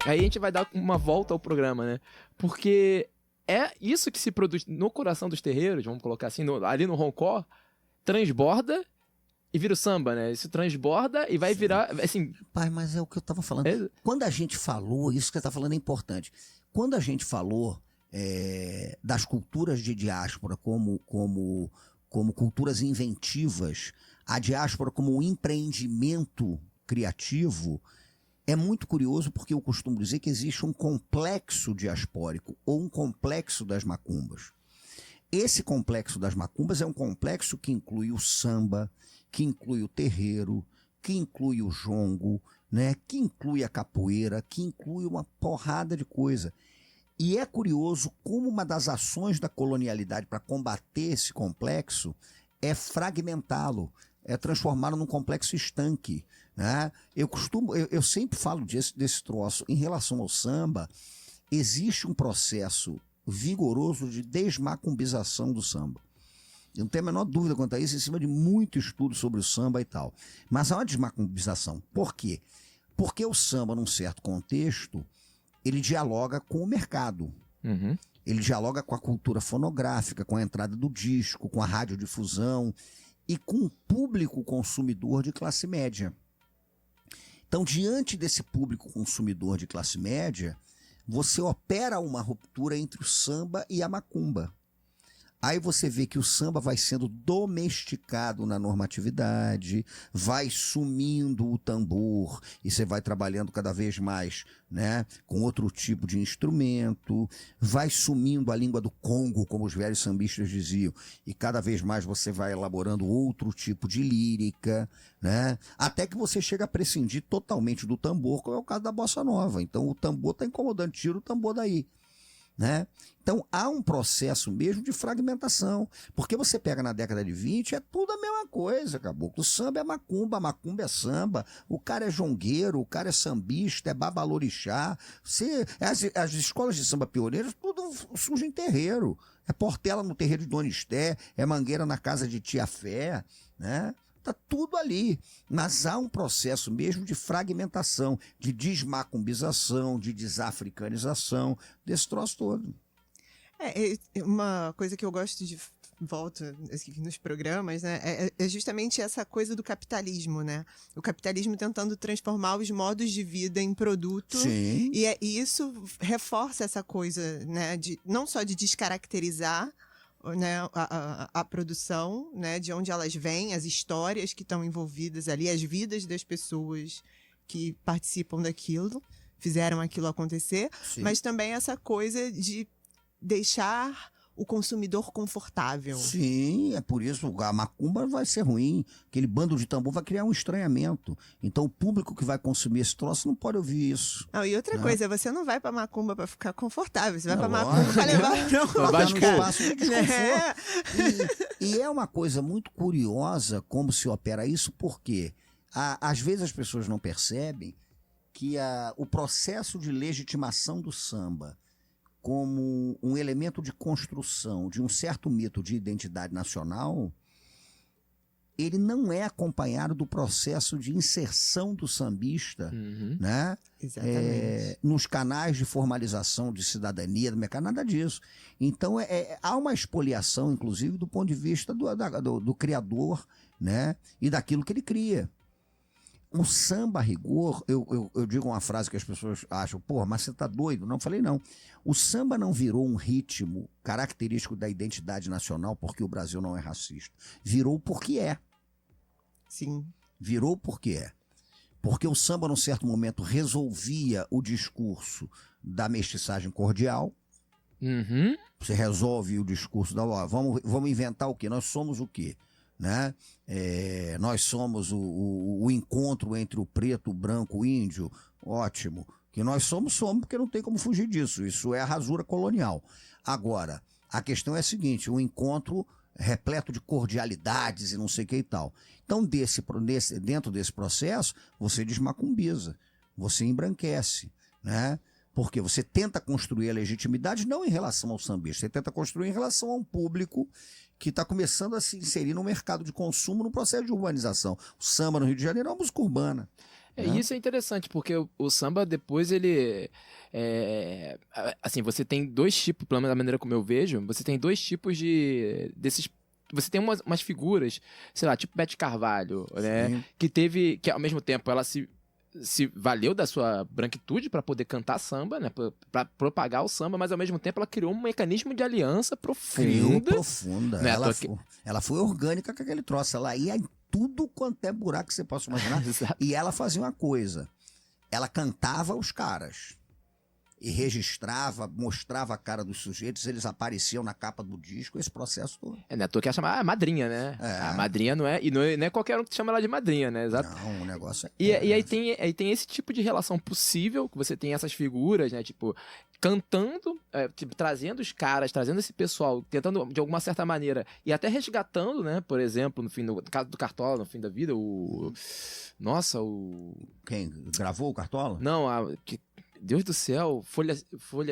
Aí a gente vai dar uma volta ao programa, né? Porque é isso que se produz no coração dos terreiros, vamos colocar assim, ali no roncó, transborda e vira o samba, né? Isso transborda e vai virar, assim... Pai, mas é o que eu tava falando. Quando a gente falou, isso que você tá falando é importante. Quando a gente falou das culturas de diáspora como culturas inventivas, a diáspora como um empreendimento criativo... É muito curioso porque eu costumo dizer que existe um complexo diaspórico ou um complexo das macumbas. Esse complexo das macumbas é um complexo que inclui o samba, que inclui o terreiro, que inclui o jongo, né? Que inclui a capoeira, que inclui uma porrada de coisa. E é curioso como uma das ações da colonialidade para combater esse complexo é fragmentá-lo, é transformá-lo num complexo estanque. Né? Eu sempre falo desse troço. Em relação ao samba, existe um processo vigoroso de desmacumbização do samba. Eu não tenho a menor dúvida quanto a isso, em cima de muito estudo sobre o samba e tal. Mas há uma desmacumbização. Por quê? Porque o samba, num certo contexto, ele dialoga com o mercado. Uhum. Ele dialoga com a cultura fonográfica, com a entrada do disco, com a radiodifusão e com o público consumidor de classe média. Então, diante desse público consumidor de classe média, você opera uma ruptura entre o samba e a macumba. Aí você vê que o samba vai sendo domesticado na normatividade, vai sumindo o tambor e você vai trabalhando cada vez mais, né, com outro tipo de instrumento, vai sumindo a língua do Congo, como os velhos sambistas diziam, e cada vez mais você vai elaborando outro tipo de lírica, né, até que você chega a prescindir totalmente do tambor, como é o caso da bossa nova. Então o tambor está incomodando, tira o tambor daí. Né? Então há um processo mesmo de fragmentação, porque você pega na década de 20, é tudo a mesma coisa, caboclo. O samba é macumba, a macumba é samba, o cara é jongueiro, o cara é sambista, é babalorixá. As escolas de samba pioneiras, tudo surge em terreiro. É Portela no terreiro de Dona Esté, é Mangueira na casa de Tia Fé, né? Está tudo ali. Mas há um processo mesmo de fragmentação, de desmacumbização, de desafricanização, desse troço todo. Uma coisa que eu gosto de volta nos programas, né, é justamente essa coisa do capitalismo, né? O capitalismo tentando transformar os modos de vida em produto. Sim. E isso reforça essa coisa, né, não só de descaracterizar, né, a produção, né, de onde elas vêm, as histórias que estão envolvidas ali, as vidas das pessoas que participam daquilo, fizeram aquilo acontecer, Sim. mas também essa coisa de deixar o consumidor confortável. Sim, é por isso a macumba vai ser ruim. Aquele bando de tambor vai criar um estranhamento. Então o público que vai consumir esse troço não pode ouvir isso. Não, e outra Né? coisa, você não vai pra macumba pra ficar confortável, você vai pra Lógico. macumba pra levar Pra Vai estar no ficar- espaço de desconforto. E é uma coisa muito curiosa como se opera isso, porque às vezes as pessoas não percebem que o processo de legitimação do samba como um elemento de construção de um certo mito de identidade nacional, ele não é acompanhado do processo de inserção do sambista, Uhum. né? Exatamente. Nos canais de formalização de cidadania do mercado, nada disso. Então, há uma expoliação, inclusive, do ponto de vista do criador, né? E daquilo que ele cria. O samba, a rigor, eu digo uma frase que as pessoas acham, porra, mas você tá doido? Não, falei não. O samba não virou um ritmo característico da identidade nacional porque o Brasil não é racista. Virou porque é. Sim. Virou porque é. Porque o samba, num certo momento, resolvia o discurso da mestiçagem cordial. Uhum. Você resolve o discurso da... Vamos inventar o quê? Nós somos o quê? Né? Nós somos o encontro entre o preto, o branco, o índio. Ótimo. Que nós somos porque não tem como fugir disso. Isso é a rasura colonial. Agora, a questão é a seguinte, um encontro repleto de cordialidades e não sei o que e tal. Então, dentro desse processo, você desmacumbiza, você embranquece, né? Porque você tenta construir a legitimidade não em relação ao sambista, você tenta construir em relação a um público que está começando a se inserir no mercado de consumo no processo de urbanização. O samba no Rio de Janeiro é uma música urbana. Né? Isso é interessante, porque o samba depois ele... assim, você tem dois tipos, pelo menos da maneira como eu vejo, você tem dois tipos desses... Você tem umas figuras, sei lá, tipo Bete Carvalho, né? Sim. Que ao mesmo tempo ela se valeu da sua branquitude para poder cantar samba, né? Para propagar o samba, mas ao mesmo tempo ela criou um mecanismo de aliança Criou profunda. profunda. Né? Ela foi orgânica com aquele troço. Ela ia em tudo quanto é buraco que você possa imaginar. Exato. E ela fazia uma coisa. Ela cantava os caras. E registrava, mostrava a cara dos sujeitos, eles apareciam na capa do disco, esse processo todo. Né? Tu quer chamar madrinha, né? A madrinha não é... E não é qualquer um que chama ela de madrinha, né? Exato. Não, o negócio E aí tem esse tipo de relação possível, que você tem essas figuras, né? Tipo, cantando, tipo, trazendo os caras, trazendo esse pessoal, tentando, de alguma certa maneira, e até resgatando, né? Por exemplo, no caso do Cartola, no fim da vida, Quem gravou o Cartola? Não, Deus do céu, Folhas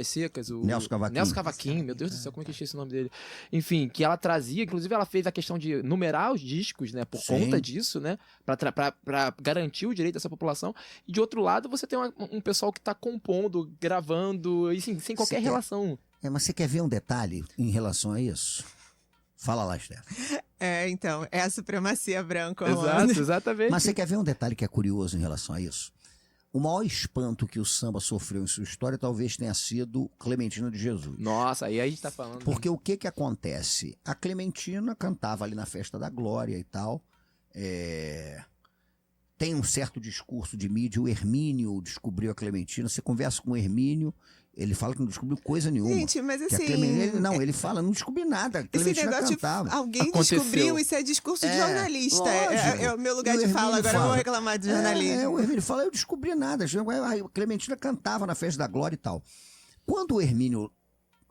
Secas, o Nelson Cavaquinho. Meu Deus do céu, como é que eu esqueci o nome dele? Enfim, que ela trazia, inclusive ela fez a questão de numerar os discos, né, por Sim. conta disso, né, pra garantir o direito dessa população. E de outro lado, você tem um pessoal que tá compondo, gravando, e assim, sem qualquer relação. Mas você quer ver um detalhe em relação a isso? Fala lá, Steph. Então, é a supremacia branca. Exato, exatamente. Mas você quer ver um detalhe que é curioso em relação a isso? O maior espanto que o samba sofreu em sua história talvez tenha sido Clementina de Jesus. Nossa, aí a gente tá falando... Porque o que acontece? A Clementina cantava ali na Festa da Glória e tal. Tem um certo discurso de mídia. O Hermínio descobriu a Clementina. Você conversa com o Hermínio, ele fala que não descobriu coisa nenhuma. Gente, mas Que a assim... ele fala, não descobri nada. A Esse Clementina negócio cantava. de alguém Aconteceu. descobriu, isso é discurso de jornalista. lógico. É o meu lugar E o de fala, Hermínio agora eu vou fala. reclamar de jornalismo. O Hermínio fala, eu descobri nada. A Clementina cantava na Festa da Glória e tal. Quando o Hermínio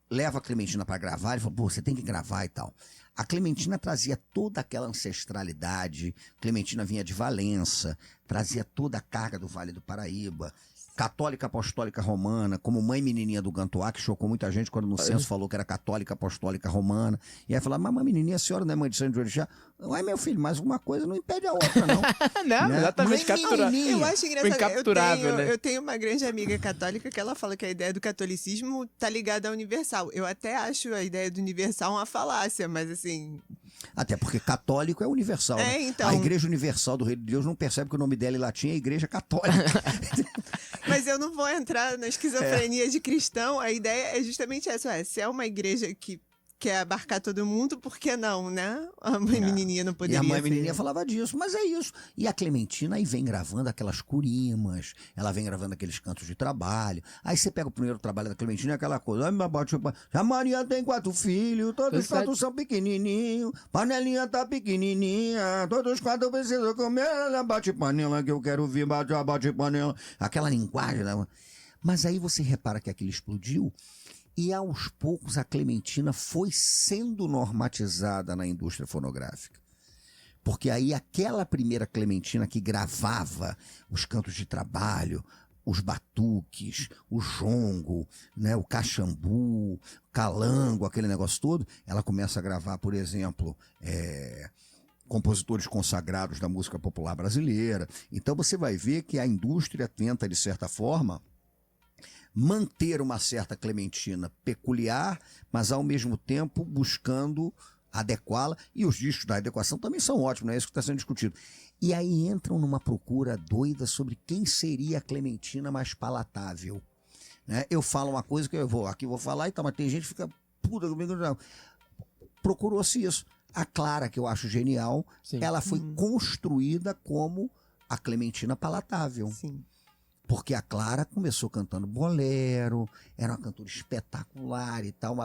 leva a Clementina para gravar, ele fala, pô, você tem que gravar e tal. A Clementina trazia toda aquela ancestralidade. Clementina vinha de Valença, trazia toda a carga do Vale do Paraíba. católica apostólica romana, como Mãe Menininha do Gantoá, que chocou muita gente quando no censo falou que era católica apostólica romana. E aí falava, mas Mãe Menininha, a senhora não é mãe de Santo de Orixá? Ué, meu filho, mas uma coisa não impede a outra, não. Não, Né? exatamente, Mãe capturar. Menininha. Eu acho engraçado. Incapturável, né? Eu tenho uma grande amiga católica que ela fala que a ideia do catolicismo tá ligada à universal. Eu até acho a ideia do universal uma falácia, mas assim. Até porque católico é universal. É, né? então. A Igreja Universal do Reino de Deus não percebe que o nome dela em latim é Igreja Católica. Mas eu não vou entrar na esquizofrenia de cristão. A ideia é justamente essa. Se é uma igreja que quer abarcar todo mundo, por que não, né? A mãe menininha não E poderia a Mãe ser. Menininha falava disso, mas é isso. E a Clementina aí vem gravando aquelas curimas, ela vem gravando aqueles cantos de trabalho. Aí você pega o primeiro trabalho da Clementina, é aquela coisa, a Maria tem 4 filhos, todos os 4 são pequenininhos, panelinha tá pequenininha, todos os 4 precisam comer, ela bate panela que eu quero ver, bate panela. Aquela linguagem, né? Mas aí você repara que aquilo explodiu. E aos poucos a Clementina foi sendo normatizada na indústria fonográfica. Porque aí aquela primeira Clementina que gravava os cantos de trabalho, os batuques, o jongo, né, o caxambu, calango, aquele negócio todo, ela começa a gravar, por exemplo, compositores consagrados da música popular brasileira. Então você vai ver que a indústria tenta, de certa forma, manter uma certa Clementina peculiar, mas ao mesmo tempo buscando adequá-la, e os discos da adequação também são ótimos, não é isso que está sendo discutido. E aí entram numa procura doida sobre quem seria a Clementina mais palatável. Né? Eu falo uma coisa que eu vou falar e tal, mas tem gente que fica puta comigo. Não. Procurou-se isso. A Clara, que eu acho genial, Sim. ela foi construída como a Clementina palatável. Sim. Porque a Clara começou cantando bolero, era uma cantora espetacular e tal.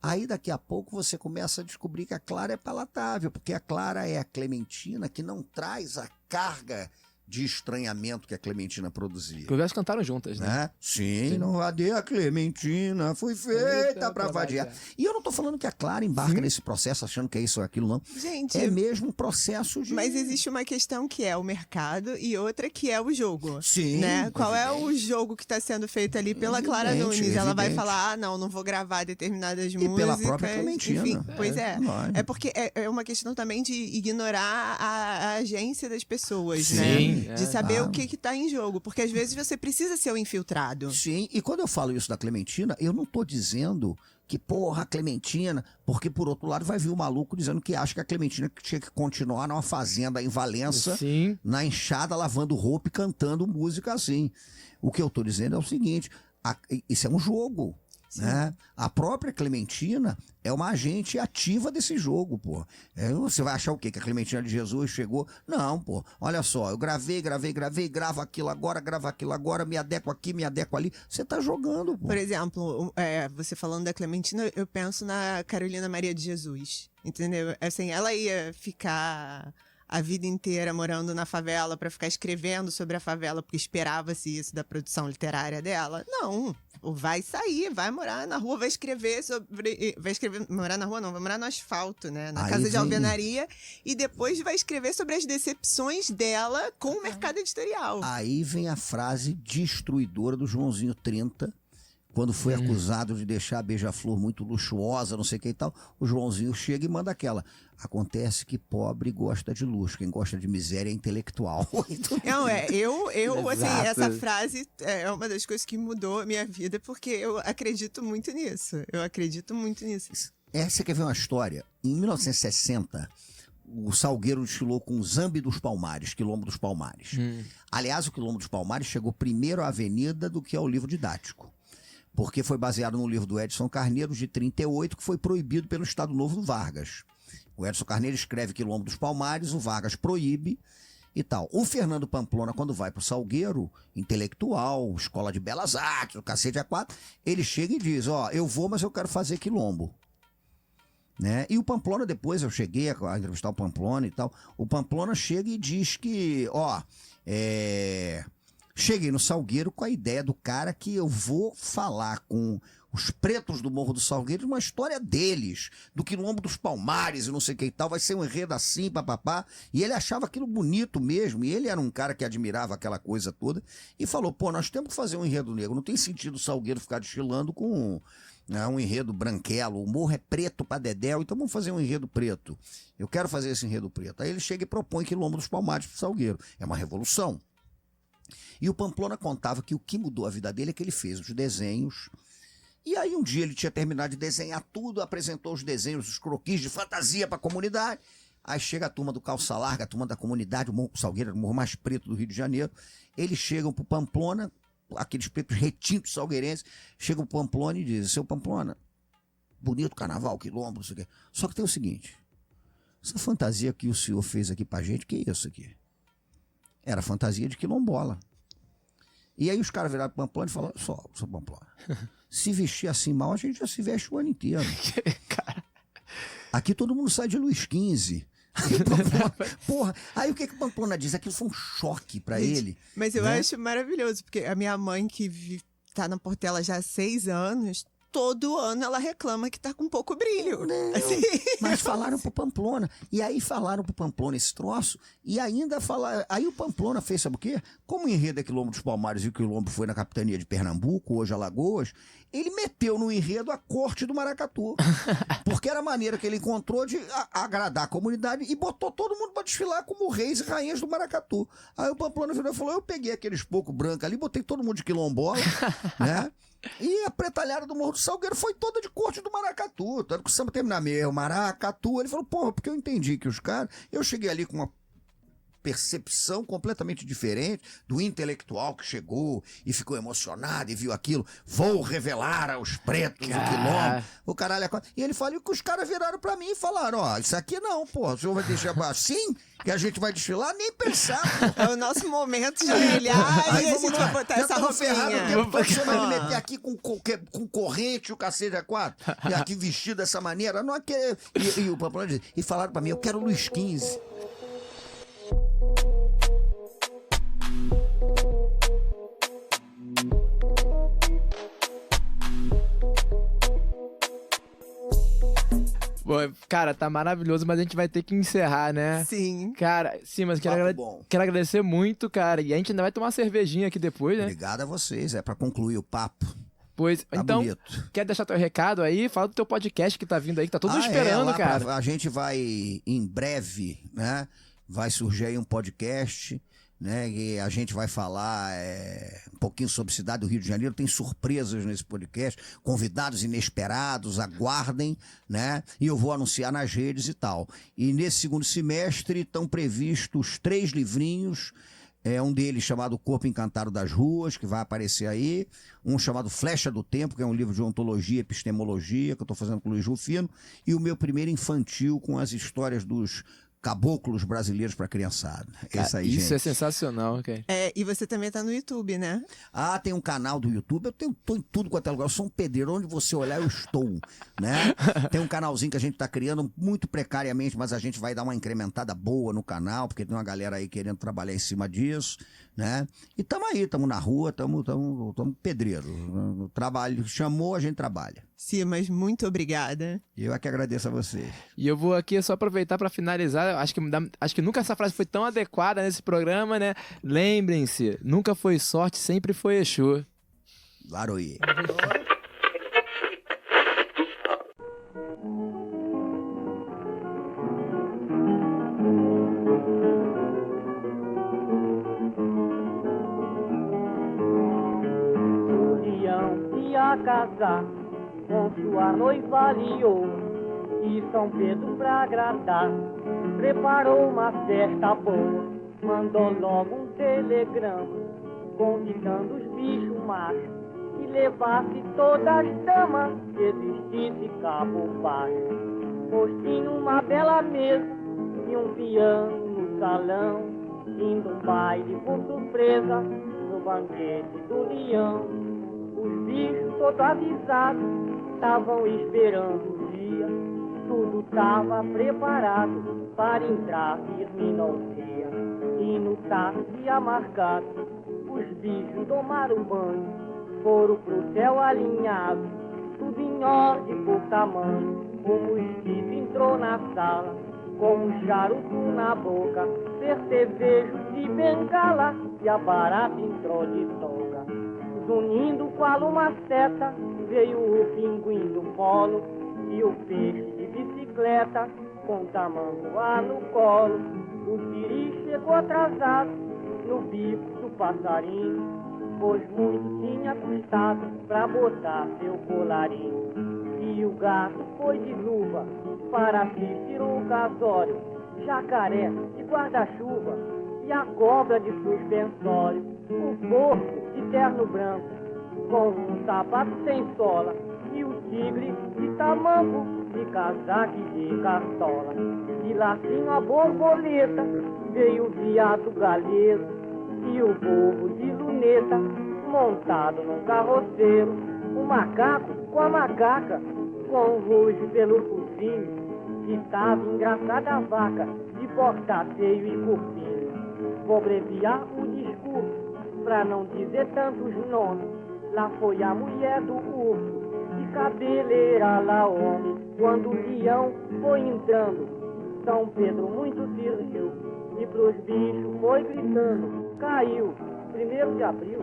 Aí daqui a pouco você começa a descobrir que a Clara é palatável, porque a Clara é a Clementina que não traz a carga de estranhamento que a Clementina produzia. Porque elas cantaram juntas, né? Né? Sim, não vadia a Clementina, foi feita pra vadiar. E eu não tô falando que a Clara embarca nesse processo achando que é isso ou aquilo, não. Gente, É mesmo um processo de... mas existe uma questão que é o mercado e outra que é o jogo. Sim, Né? Qual é evidente. o jogo que está sendo feito ali pela Clara Evidente, Nunes? Ela vai evidente. falar, não vou gravar determinadas E músicas. pela própria Clementina. Enfim, pois é. lógico. É porque é uma questão também de ignorar a agência das pessoas, Sim, né? De saber claro. o que está em jogo. Porque às vezes você precisa ser o infiltrado. Sim, e quando eu falo isso da Clementina, eu não tô dizendo que, porra, a Clementina, porque por outro lado vai vir o maluco dizendo que acha que a Clementina tinha que continuar numa fazenda em Valença, Sim. na enxada, lavando roupa e cantando música assim. O que eu tô dizendo é o seguinte, isso é um jogo. Né? A própria Clementina é uma agente ativa desse jogo, pô. Você vai achar o quê? Que a Clementina de Jesus chegou? Não, pô. Olha só, eu gravei, gravo aquilo agora, me adequo aqui, me adequo ali. Você tá jogando, pô. Por exemplo, você falando da Clementina, eu penso na Carolina Maria de Jesus, entendeu? Assim, ela ia ficar a vida inteira morando na favela para ficar escrevendo sobre a favela porque esperava-se isso da produção literária dela? Não, vai sair, vai morar na rua, vai escrever sobre... morar na rua não, vai morar no asfalto, né? Na Aí casa de vem- alvenaria e depois vai escrever sobre as decepções dela com o mercado editorial. Aí vem a frase destruidora do Joãozinho 30, quando foi acusado de deixar a Beija-Flor muito luxuosa, não sei o que e tal. O Joãozinho chega e manda aquela: acontece que pobre gosta de luxo, quem gosta de miséria é intelectual. Não, assim, Exato. essa frase é uma das coisas que mudou a minha vida, porque eu acredito muito nisso. Você quer ver uma história? Em 1960, o Salgueiro desfilou com o Zambi dos Palmares, Quilombo dos Palmares. Aliás, o Quilombo dos Palmares chegou primeiro à avenida do que ao livro didático, porque foi baseado no livro do Edson Carneiro, de 38, que foi proibido pelo Estado Novo do Vargas. O Edson Carneiro escreve Quilombo dos Palmares, o Vargas proíbe e tal. O Fernando Pamplona, quando vai pro Salgueiro, intelectual, escola de belas artes, o cacete A4, ele chega e diz, eu vou, mas eu quero fazer Quilombo. Né? E o Pamplona, depois eu cheguei a entrevistar o Pamplona e tal, o Pamplona chega e diz que, cheguei no Salgueiro com a ideia do cara que eu vou falar com os pretos do Morro do Salgueiro, uma história deles, do Quilombo dos Palmares e não sei o que e tal, vai ser um enredo assim, papapá. E ele achava aquilo bonito mesmo, e ele era um cara que admirava aquela coisa toda, e falou, pô, nós temos que fazer um enredo negro, não tem sentido o Salgueiro ficar desfilando com um enredo branquelo, o morro é preto pra dedéu, então vamos fazer um enredo preto. Eu quero fazer esse enredo preto. Aí ele chega e propõe Quilombo dos Palmares pro Salgueiro. É uma revolução. E o Pamplona contava que o que mudou a vida dele é que ele fez os desenhos. E aí um dia ele tinha terminado de desenhar tudo, apresentou os desenhos, os croquis de fantasia para a comunidade. Aí chega a turma do Calça Larga, a turma da comunidade, o Morro Salgueiro, o morro mais preto do Rio de Janeiro. Eles chegam pro Pamplona, aqueles pretos retintos salgueirenses, chegam pro Pamplona e dizem, seu Pamplona, bonito carnaval, quilombo, não sei o quê. Só que tem o seguinte, essa fantasia que o senhor fez aqui pra gente, que é isso aqui? Era fantasia de quilombola. E aí os caras viraram pro Pamplona e falaram, só, seu Pamplona, se vestir assim mal, a gente já se veste o ano inteiro. Aqui todo mundo sai de Luiz XV. Aí, porra, aí o que o Pamplona diz? Aquilo foi um choque pra ele. Mas eu né? acho maravilhoso, porque a minha mãe, que tá na Portela já há 6 anos, todo ano ela reclama que tá com pouco brilho. Não, Assim. mas falaram pro Pamplona. E aí falaram pro Pamplona esse troço. E ainda falaram. Aí o Pamplona fez, sabe o quê? Como o enredo é Quilombo dos Palmares e o Quilombo foi na capitania de Pernambuco, hoje Alagoas, ele meteu no enredo a corte do maracatu. Porque era a maneira que ele encontrou de agradar a comunidade e botou todo mundo pra desfilar como reis e rainhas do maracatu. Aí o Pamplona virou e falou: eu peguei aqueles pouco branco ali, botei todo mundo de quilombola, né? E a pretalhada do Morro do Salgueiro foi toda de corte do maracatu. Tanto que o samba terminar meio maracatu. Ele falou, porra, porque eu entendi que os caras... Eu cheguei ali com uma percepção completamente diferente do intelectual que chegou e ficou emocionado e viu aquilo. Vou revelar aos pretos o quilombo. O caralho... E ele falou que os caras viraram pra mim e falaram, ó, isso aqui não, porra. O senhor vai deixar assim que a gente vai desfilar? Nem pensar, porra. É o nosso momento de brilhar e a gente vai botar essa roupinha. Você vai me meter aqui com corrente, o cacete a quatro, e aqui vestido dessa maneira, não é que... E o Pamplona disse, e falaram pra mim, eu quero Luiz XV. Bom, cara, tá maravilhoso, mas a gente vai ter que encerrar, né? Sim. Cara, sim, mas quero agradecer muito, cara. E a gente ainda vai tomar uma cervejinha aqui depois, né? Obrigado a vocês, é pra concluir o papo. Pois, Tá então, bonito. quer deixar teu recado aí? Fala do teu podcast que tá vindo aí, que tá todo mundo esperando, cara. A gente vai, em breve, né? Vai surgir aí um podcast, né? E a gente vai falar um pouquinho sobre a cidade do Rio de Janeiro. Tem surpresas nesse podcast, convidados inesperados, aguardem, né? E eu vou anunciar nas redes e tal. E nesse segundo semestre estão previstos 3 livrinhos. Um deles chamado Corpo Encantado das Ruas, que vai aparecer aí. Um chamado Flecha do Tempo, que é um livro de ontologia e epistemologia, que eu estou fazendo com o Luiz Rufino. E o meu primeiro infantil com as histórias dos caboclos brasileiros para criançada. Esse aí, isso gente. é sensacional, cara. E você também tá no YouTube, né? Ah, tem um canal do YouTube, eu tô em tudo quanto é lugar, eu sou um pedreiro, onde você olhar eu estou, né? Tem um canalzinho que a gente tá criando muito precariamente, mas a gente vai dar uma incrementada boa no canal, porque tem uma galera aí querendo trabalhar em cima disso, né? E tamo aí, tamo na rua, tamo pedreiro. O trabalho chamou, a gente trabalha. Simas, muito obrigada. Eu é que agradeço a vocês. E eu vou aqui só aproveitar para finalizar. Acho que nunca essa frase foi tão adequada nesse programa, né? Lembrem-se, nunca foi sorte, sempre foi Exu. Laroie. O leão ia casar com sua noiva Liô, e São Pedro pra agradar preparou uma festa boa, mandou logo um telegrama convidando os bichos machos que levasse todas as damas que existisse Cabo Baixo. Pois tinha uma bela mesa e um piano no salão, indo um baile por surpresa no banquete do leão. Os bichos todos avisados estavam esperando o dia, tudo estava preparado para entrar firme no dia. E no tarde dia marcado, os bichos tomaram banho, foram pro céu alinhado, senhor de por tamanho, o mosquito entrou na sala, com um charuto na boca, percevejo de bengala, e a barata entrou de toga. Zunindo qual uma seta, veio o pinguim do polo, e o peixe de bicicleta, com tamanduá no colo. O siri chegou atrasado, no bico do passarinho, pois muito tinha custado pra botar seu colarinho. E o gato foi de luva para Cícero o casório, jacaré de guarda-chuva e a cobra de suspensório, o porco de terno branco com um sapato sem sola e o tigre de tamanco de casaco de cartola. De lacinho a borboleta veio o viado galego e o povo de luneta montado num carroceiro, o macaco com a macaca com o ruge pelo focinho, e tava engraçada a vaca de porta-feio e cupim. Vou abreviar o discurso pra não dizer tantos nomes. Lá foi a mulher do urso, de cabeleira lá homem, quando o leão foi entrando, São Pedro muito se riu, e pros bichos foi gritando, caiu, 1º de abril.